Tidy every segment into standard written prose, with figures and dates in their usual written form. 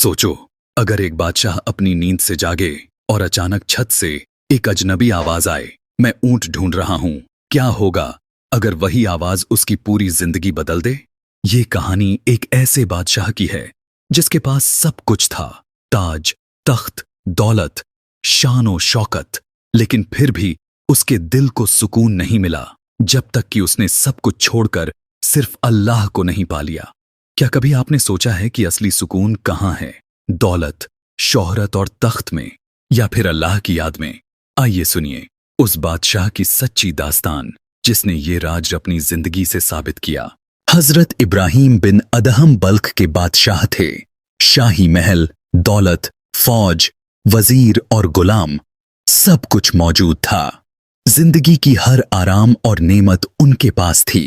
सोचो, अगर एक बादशाह अपनी नींद से जागे और अचानक छत से एक अजनबी आवाज आए, मैं ऊंट ढूंढ रहा हूं। क्या होगा अगर वही आवाज उसकी पूरी जिंदगी बदल दे? ये कहानी एक ऐसे बादशाह की है जिसके पास सब कुछ था, ताज, तख्त, दौलत, शान और शौकत, लेकिन फिर भी उसके दिल को सुकून नहीं मिला जब तक कि उसने सब कुछ छोड़कर सिर्फ अल्लाह को नहीं पा लिया। क्या कभी आपने सोचा है कि असली सुकून कहाँ है? दौलत, शोहरत और तख्त में, या फिर अल्लाह की याद में? आइए सुनिए उस बादशाह की सच्ची दास्तान जिसने ये राज अपनी जिंदगी से साबित किया। हजरत इब्राहिम बिन अदहम बल्ख के बादशाह थे। शाही महल, दौलत, फौज, वजीर और गुलाम, सब कुछ मौजूद था। जिंदगी की हर आराम और नेमत उनके पास थी,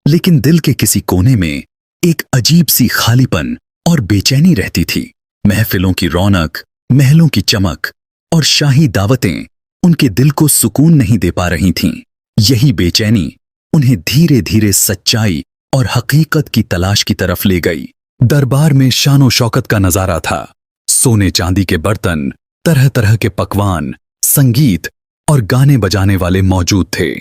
लेकिन दिल के किसी कोने में एक अजीब सी खालीपन और बेचैनी रहती थी। महफिलों की रौनक, महलों की चमक और शाही दावतें उनके दिल को सुकून नहीं दे पा रही थीं। यही बेचैनी उन्हें धीरे धीरे सच्चाई और हकीकत की तलाश की तरफ ले गई। दरबार में शानो शौकत का नजारा था। सोने चांदी के बर्तन, तरह तरह के पकवान, संगीत और गाने बजाने वाले मौजूद थे।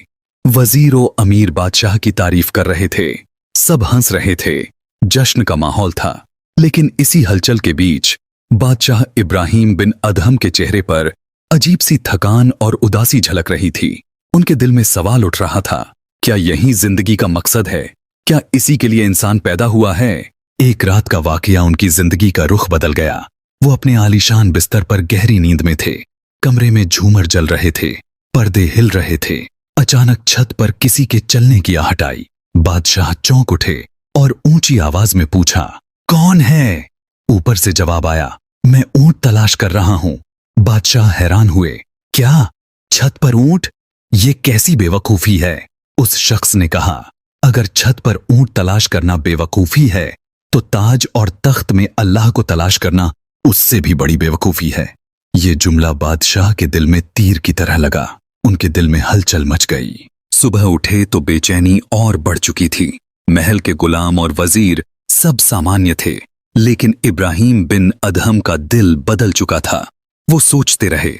वजीर और अमीर बादशाह की तारीफ कर रहे थे, सब हंस रहे थे, जश्न का माहौल था। लेकिन इसी हलचल के बीच बादशाह इब्राहिम बिन अदहम के चेहरे पर अजीब सी थकान और उदासी झलक रही थी। उनके दिल में सवाल उठ रहा था, क्या यही जिंदगी का मकसद है? क्या इसी के लिए इंसान पैदा हुआ है? एक रात का वाकया उनकी जिंदगी का रुख बदल गया। वो अपने आलीशान बिस्तर पर गहरी नींद में थे। कमरे में झूमर जल रहे थे, पर्दे हिल रहे थे। अचानक छत पर किसी के चलने की आहट आई। बादशाह चौंक उठे और ऊंची आवाज में पूछा, कौन है? ऊपर से जवाब आया, मैं ऊंट तलाश कर रहा हूं। बादशाह हैरान हुए, क्या छत पर ऊंट? ये कैसी बेवकूफी है? उस शख्स ने कहा, अगर छत पर ऊंट तलाश करना बेवकूफी है तो ताज और तख्त में अल्लाह को तलाश करना उससे भी बड़ी बेवकूफी है। ये जुमला बादशाह के दिल में तीर की तरह लगा। उनके दिल में हलचल मच गई। सुबह उठे तो बेचैनी और बढ़ चुकी थी। महल के गुलाम और वजीर सब सामान्य थे, लेकिन इब्राहिम बिन अदहम का दिल बदल चुका था। वो सोचते रहे,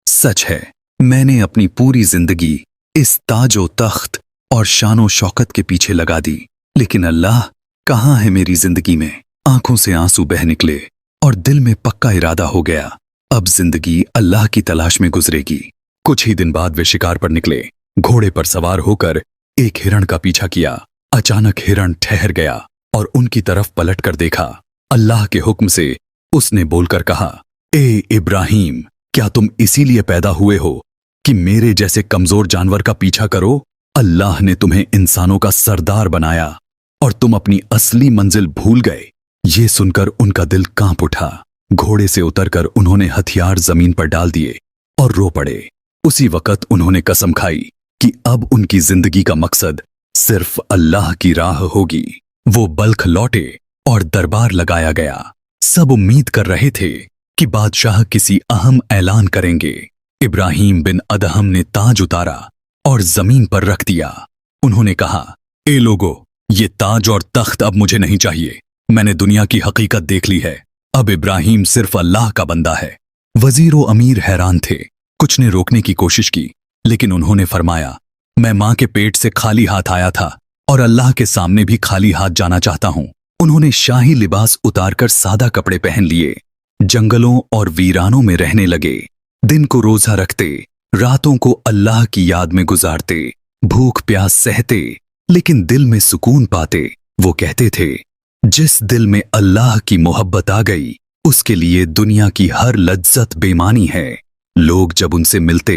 सच है, मैंने अपनी पूरी जिंदगी इस ताजो तख्त और शानो शौकत के पीछे लगा दी, लेकिन अल्लाह कहाँ है मेरी जिंदगी में? आंखों से आंसू बह निकले और दिल में पक्का इरादा हो गया, अब जिंदगी अल्लाह की तलाश में गुजरेगी। कुछ ही दिन बाद वे शिकार पर निकले। घोड़े पर सवार होकर एक हिरण का पीछा किया। अचानक हिरण ठहर गया और उनकी तरफ पलट कर देखा। अल्लाह के हुक्म से उसने बोलकर कहा, ए इब्राहिम, क्या तुम इसीलिए पैदा हुए हो कि मेरे जैसे कमजोर जानवर का पीछा करो? अल्लाह ने तुम्हें इंसानों का सरदार बनाया और तुम अपनी असली मंजिल भूल गए। ये सुनकर उनका दिल कांप उठा। घोड़े से उतरकर उन्होंने हथियार जमीन पर डाल दिए और रो पड़े। उसी वक्त उन्होंने कसम खाई कि अब उनकी जिंदगी का मकसद सिर्फ अल्लाह की राह होगी। वो बल्ख लौटे और दरबार लगाया गया। सब उम्मीद कर रहे थे कि बादशाह किसी अहम ऐलान करेंगे। इब्राहिम बिन अदहम ने ताज उतारा और जमीन पर रख दिया। उन्होंने कहा, ए लोगो, ये ताज और तख्त अब मुझे नहीं चाहिए। मैंने दुनिया की हकीकत देख ली है। अब इब्राहिम सिर्फ अल्लाह का बंदा है। वजीर और अमीर हैरान थे। कुछ ने रोकने की कोशिश की, लेकिन उन्होंने फरमाया, मैं मां के पेट से खाली हाथ आया था और अल्लाह के सामने भी खाली हाथ जाना चाहता हूं। उन्होंने शाही लिबास उतारकर सादा कपड़े पहन लिए। जंगलों और वीरानों में रहने लगे। दिन को रोजा रखते, रातों को अल्लाह की याद में गुजारते, भूख प्यास सहते, लेकिन दिल में सुकून पाते। वो कहते थे, जिस दिल में अल्लाह की मोहब्बत आ गई उसके लिए दुनिया की हर लज्जत बेमानी है। लोग जब उनसे मिलते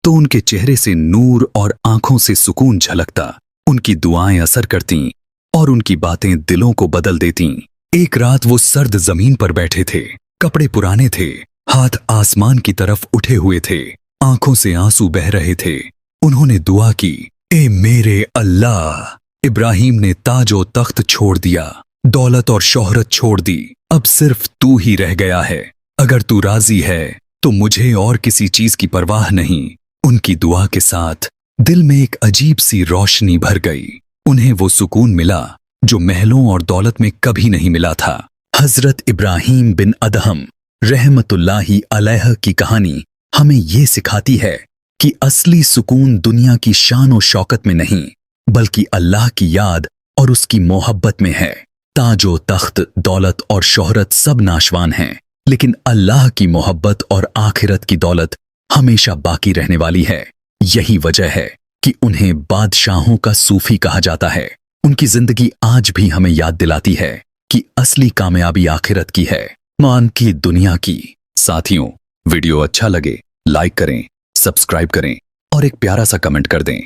तो उनके चेहरे से नूर और आंखों से सुकून झलकता। उनकी दुआएं असर करतीं और उनकी बातें दिलों को बदल देतीं। एक रात वो सर्द जमीन पर बैठे थे। कपड़े पुराने थे, हाथ आसमान की तरफ उठे हुए थे, आंखों से आंसू बह रहे थे। उन्होंने दुआ की, ए मेरे अल्लाह। इब्राहिम ने ताज और तख्त छोड़ दिया, दौलत और शोहरत छोड़ दी। अब सिर्फ तू ही रह गया है। अगर तू राजी है तो मुझे और किसी चीज की परवाह नहीं। उनकी दुआ के साथ दिल में एक अजीब सी रोशनी भर गई। उन्हें वो सुकून मिला जो महलों और दौलत में कभी नहीं मिला था। हजरत इब्राहीम बिन अदहम रहमतुल्लाहि अलैह की कहानी हमें ये सिखाती है कि असली सुकून दुनिया की शान और शौकत में नहीं बल्कि अल्लाह की याद और उसकी मोहब्बत में है। ताजो तख्त, दौलत और शोहरत सब नाशवान हैं, लेकिन अल्लाह की मोहब्बत और आखिरत की दौलत हमेशा बाकी रहने वाली है। यही वजह है कि उन्हें बादशाहों का सूफी कहा जाता है। उनकी जिंदगी आज भी हमें याद दिलाती है कि असली कामयाबी आखिरत की है, मान की दुनिया की। साथियों, वीडियो अच्छा लगे लाइक करें, सब्सक्राइब करें और एक प्यारा सा कमेंट कर दें।